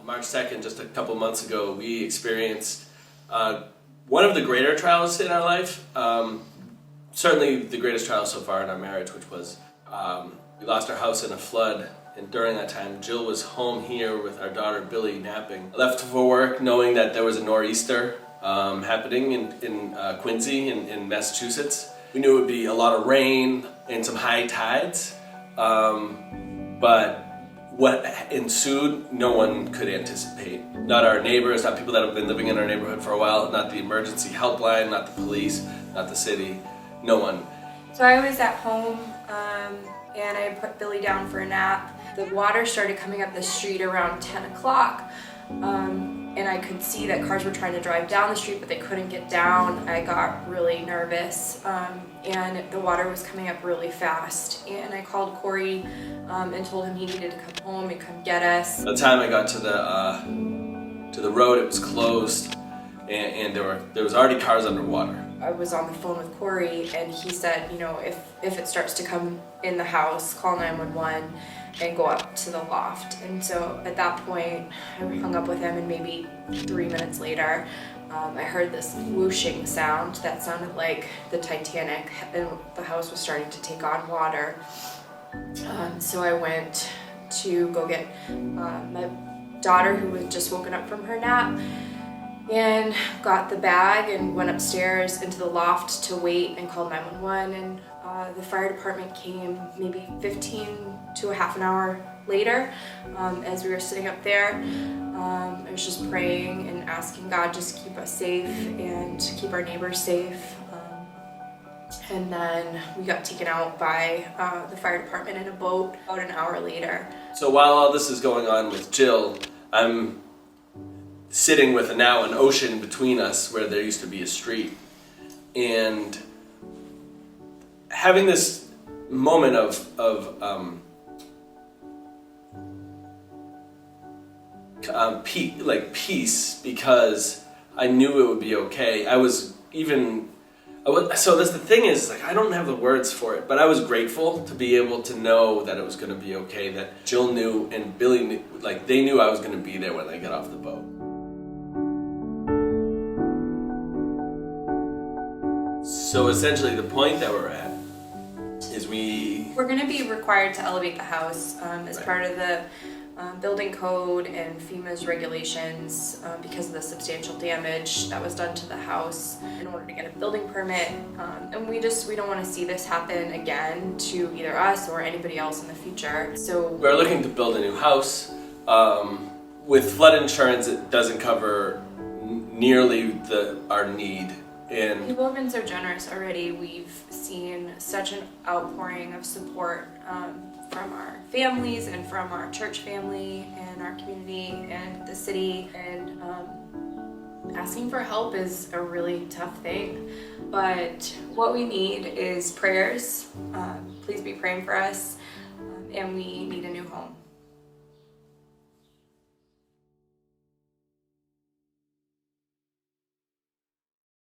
March 2nd, just a couple months ago, we experienced one of the greater trials in our life. Certainly the greatest trial so far in our marriage, which was we lost our house in a flood. And during that time, Jill was home here with our daughter Billy napping. I left for work knowing that there was a Noreaster happening in Quincy in Massachusetts. We knew it would be a lot of rain and some high tides, but what ensued, no one could anticipate. Not our neighbors, not people that have been living in our neighborhood for a while, not the emergency helpline, not the police, not the city, no one. So I was at home and I put Billy down for a nap. The water started coming up the street around 10 o'clock. And I could see that cars were trying to drive down the street, but they couldn't get down. I got really nervous, and the water was coming up really fast. And I called Cory and told him he needed to come home and come get us. By the time I got to the road, it was closed, and there was already cars underwater. I was on the phone with Cory, and he said, you know, if it starts to come in the house, call 911. And go up to the loft. And so at that point, I hung up with him, and maybe 3 minutes later, I heard this whooshing sound that sounded like the Titanic, and the house was starting to take on water. So I went to go get my daughter, who was just woken up from her nap, and got the bag and went upstairs into the loft to wait and called 911. And the fire department came maybe 15 to a half an hour later. As we were sitting up there, I was just praying and asking God just to keep us safe and to keep our neighbors safe. And then we got taken out by the fire department in a boat about an hour later. So while all this is going on with Jill, I'm sitting with now an ocean between us where there used to be a street. And having this moment of peace, because I knew it would be okay. So that's the thing is, like, I don't have the words for it, but I was grateful to be able to know that it was going to be okay, that Jill knew and Billy knew, like they knew I was going to be there when they got off the boat. So essentially the point that we're at is we're going to be required to elevate the house as Right. part of the building code and FEMA's regulations because of the substantial damage that was done to the house in order to get a building permit. And we don't want to see this happen again to either us or anybody else in the future. So we're looking to build a new house. With flood insurance, it doesn't cover nearly our need. And people have been so generous already. We've seen such an outpouring of support from our families and from our church family and our community and the city. And asking for help is a really tough thing. But what we need is prayers. Please be praying for us. And we need a new home.